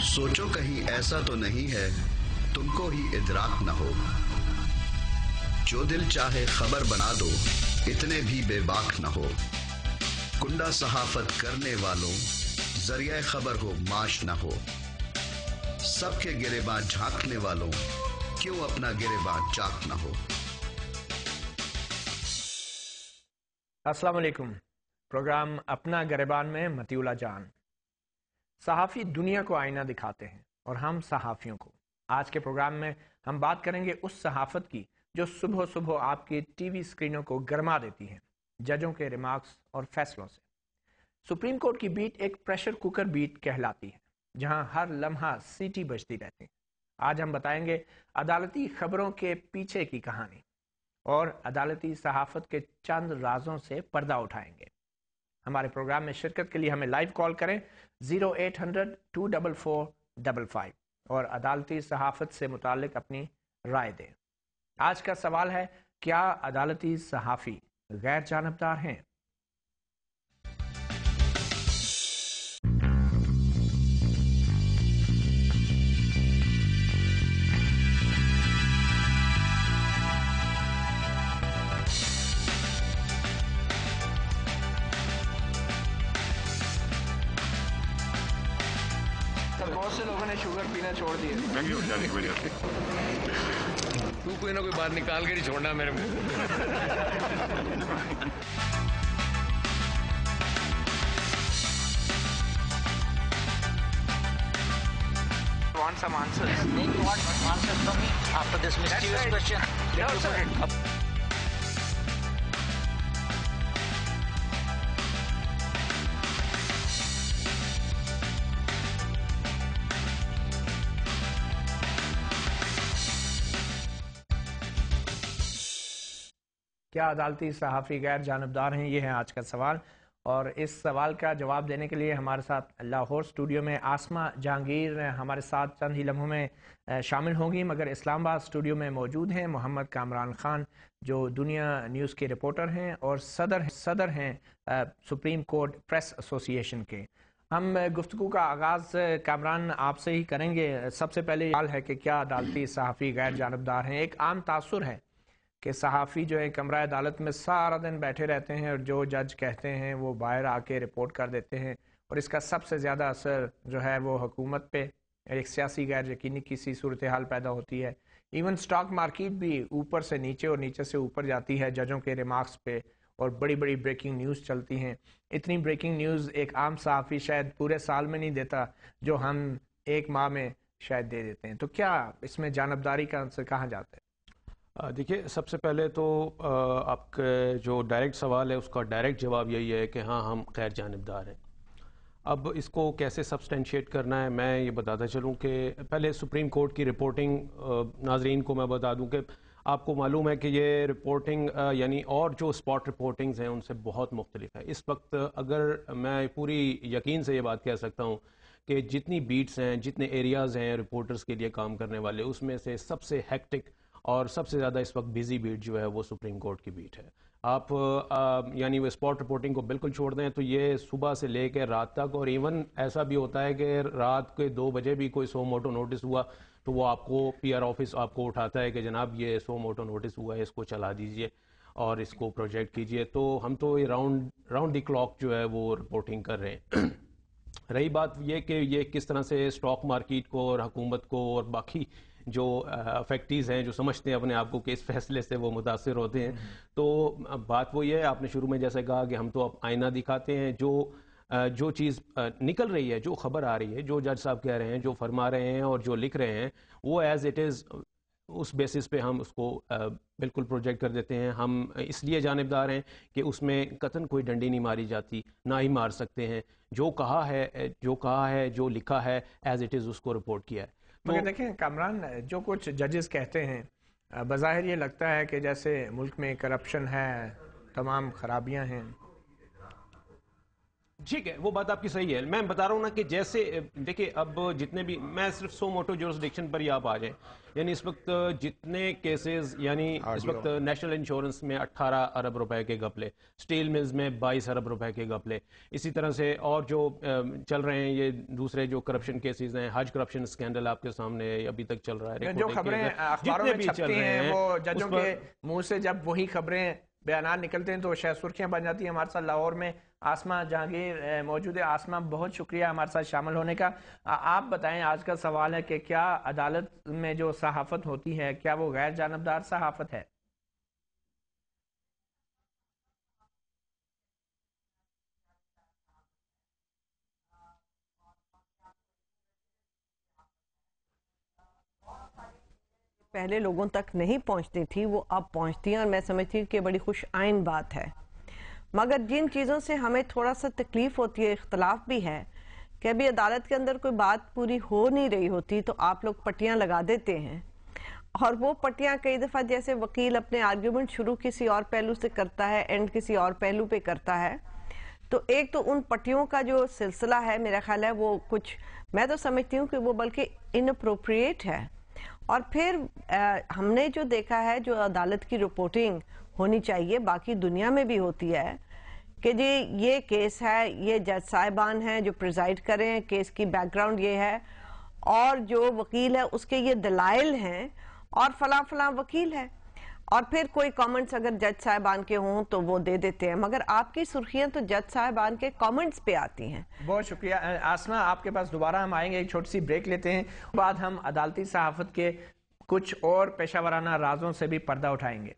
सोचो कहीं ऐसा तो नहीं है तुमको ही इदराक न हो, जो दिल चाहे खबर बना दो इतने भी बेबाक न हो। कुंडा सहाफत करने वालों जरिया खबर हो माश न हो, सबके गिरेबां झांकने वालों क्यों अपना गिरेबां चाक न हो। अस्सलाम वालेकुम। प्रोग्राम अपना गिरेबान में मतीउल्लाह जान। सहाफ़ी दुनिया को आईना दिखाते हैं और हम सहाफ़ियों को। आज के प्रोग्राम में हम बात करेंगे उस सहाफ़त की जो सुबह सुबह आपकी टीवी स्क्रीनों को गरमा देती है जजों के रिमार्क्स और फैसलों से। सुप्रीम कोर्ट की बीट एक प्रेशर कुकर बीट कहलाती है जहां हर लम्हा सीटी बजती रहती है। आज हम बताएंगे अदालती खबरों के पीछे की कहानी और अदालती सहाफ़त के चंद राजों से पर्दा उठाएंगे। हमारे प्रोग्राम में शिरकत के लिए हमें लाइव कॉल करें 0800-244-55 और अदालती सहाफ़त से मुतालिक अपनी राय दें। आज का सवाल है, क्या अदालती सहाफ़ी गैर जानबदार हैं? बहुत से लोगों ने शुगर पीना छोड़ दिया। तू कोई ना कोई बात निकाल कर ही छोड़ना मेरे को। Want some answers? Maybe you want answers from me after this mysterious question. No, sir. क्या अदालती सहाफ़ी गैर जानबदार हैं? ये है आज का सवाल और इस सवाल का जवाब देने के लिए हमारे साथ लाहौर स्टूडियो में आसमा जहांगीर हमारे साथ चंद ही लम्हों में शामिल होंगी, मगर इस्लामाबाद स्टूडियो में मौजूद हैं मोहम्मद कामरान खान जो दुनिया न्यूज़ के रिपोर्टर हैं और सदर हैं सुप्रीम कोर्ट प्रेस एसोसिएशन के। हम गुफ्तगू का आगाज़ कामरान आपसे ही करेंगे। सबसे पहले सवाल है कि क्या अदालती सहाफ़ी गैर जानबदार हैं? एक आम तासुर है कि सहाफ़ी जो है कमरा अदालत में सारा दिन बैठे रहते हैं और जो जज कहते हैं वो बाहर आके रिपोर्ट कर देते हैं और इसका सबसे ज़्यादा असर जो है वो हुकूमत पे एक सियासी गैर यकीनी किसी सूरत हाल पैदा होती है। इवन स्टॉक मार्केट भी ऊपर से नीचे और नीचे से ऊपर जाती है जजों के रिमार्क्स पे और बड़ी बड़ी ब्रेकिंग न्यूज़ चलती हैं। इतनी ब्रेकिंग न्यूज़ एक आम सहाफ़ी शायद पूरे साल में नहीं देता जो हम एक माह में शायद दे देते हैं। तो क्या इसमें जानबदारी का आंसर कहाँ जाता है? देखिए, सबसे पहले तो आपका जो डायरेक्ट सवाल है उसका डायरेक्ट जवाब यही है कि हाँ, हम गैर जानबदार हैं। अब इसको कैसे सब्सटेंशिएट करना है मैं ये बताता चलूँ कि पहले सुप्रीम कोर्ट की रिपोर्टिंग नाजरीन को मैं बता दूँ कि आपको मालूम है कि ये रिपोर्टिंग यानी और जो स्पॉट रिपोर्टिंग्स हैं उनसे बहुत मुख्तलिफ है। इस वक्त अगर मैं पूरी यकीन से ये बात कह सकता हूँ कि जितनी बीट्स हैं, जितने एरियाज़ हैं रिपोर्टर्स के लिए काम करने वाले, उसमें से सबसे हेक्टिक और सबसे ज़्यादा इस वक्त बिजी बीट जो है वो सुप्रीम कोर्ट की बीट है। आप यानी वो स्पॉट रिपोर्टिंग को बिल्कुल छोड़ दें तो ये सुबह से लेकर रात तक, और इवन ऐसा भी होता है कि रात के 2 बजे भी कोई सो मोटो नोटिस हुआ तो वो आपको पीआर ऑफिस आपको उठाता है कि जनाब ये सो मोटो नोटिस हुआ है, इसको चला दीजिए और इसको प्रोजेक्ट कीजिए। तो हम तो ये राउंड द क्लॉक जो है वो रिपोर्टिंग कर रहे हैं। रही बात ये कि ये किस तरह से स्टॉक मार्केट को और हुकूमत को और बाकी जो अफेक्टीज़ हैं जो समझते हैं अपने आप को कि इस फैसले से वो मुतासिर होते हैं, तो बात वो ये है, आपने शुरू में जैसे कहा कि हम तो अब आईना दिखाते हैं। जो चीज़ निकल रही है, जो खबर आ रही है, जो जज साहब कह रहे हैं, जो फरमा रहे हैं और जो लिख रहे हैं, वो एज़ इट इज़ उस बेसिस पे हम उसको बिल्कुल प्रोजेक्ट कर देते हैं। हम इसलिए जानबदार हैं कि उसमें कतन कोई डंडी नहीं मारी जाती, ना ही मार सकते हैं। जो कहा है जो लिखा है एज़ इट इज़ उसको रिपोर्ट किया है। मगर देखें कामरान, जो कुछ जजेस कहते हैं बज़ाहिर ये लगता है कि जैसे मुल्क में करप्शन है, तमाम खराबियां हैं। ٹھیک ہے، وہ بات آپ کی صحیح ہے. میں بتا رہا ہوں نا کہ جیسے دیکھیں اب جتنے بھی میں صرف سو موٹو جورسڈکشن پر ہی آپ آ جائیں، یعنی اس وقت جتنے کیسز، یعنی اس وقت نیشنل انشورنس میں 18 ارب روپے کے گھپلے، اسٹیل ملز میں 22 ارب روپے کے گھپلے، اسی طرح سے اور جو چل رہے ہیں یہ دوسرے جو کرپشن کیسز ہیں، حج کرپشن اسکینڈل آپ کے سامنے ابھی تک چل رہا ہے. جو خبریں اخباروں میں چھپتی ہیں وہ ججوں کے منہ سے جب وہی خبریں بیانات نکلتے ہیں تو شاید سرخیاں بن جاتی ہیں. ہمارے ساتھ لاہور میں آسمہ جہانگیر موجود ہے. آسمہ، بہت شکریہ ہمارے ساتھ شامل ہونے کا. آپ بتائیں، آج کا سوال ہے کہ کیا عدالت میں جو صحافت ہوتی ہے کیا وہ غیر جانبدار صحافت ہے؟ پہلے لوگوں تک نہیں پہنچتی تھی وہ اب پہنچتی ہیں، اور میں سمجھتی ہوں کہ بڑی خوش آئند بات ہے. مگر جن چیزوں سے ہمیں تھوڑا سا تکلیف ہوتی ہے، اختلاف بھی ہے، کہ ابھی عدالت کے اندر کوئی بات پوری ہو نہیں رہی ہوتی تو آپ لوگ پٹیاں لگا دیتے ہیں، اور وہ پٹیاں کئی دفعہ جیسے وکیل اپنے آرگیومنٹ شروع کسی اور پہلو سے کرتا ہے، اینڈ کسی اور پہلو پہ کرتا ہے، تو ایک تو ان پٹیوں کا جو سلسلہ ہے میرا خیال ہے وہ کچھ، میں تو سمجھتی ہوں کہ وہ بلکہ اناپروپریٹ ہے. اور پھر ہم نے جو دیکھا ہے، جو عدالت کی رپورٹنگ ہونی چاہیے باقی دنیا میں بھی ہوتی ہے، کہ جی یہ کیس ہے، یہ جج صاحبان ہیں جو پریزائڈ کریں، کیس کی بیک گراؤنڈ یہ ہے، اور جو وکیل ہے اس کے یہ دلائل ہیں، اور فلاں فلاں وکیل ہے، اور پھر کوئی کامنٹس اگر جج صاحبان کے ہوں تو وہ دے دیتے ہیں. مگر آپ کی سرخیاں تو جج صاحبان کے کامنٹس پہ آتی ہیں. بہت شکریہ آسمہ. آپ کے پاس دوبارہ ہم آئیں گے، ایک چھوٹی سی بریک لیتے ہیں، بعد ہم عدالتی صحافت کے کچھ اور پیشہ ورانہ رازوں سے بھی پردہ اٹھائیں گے.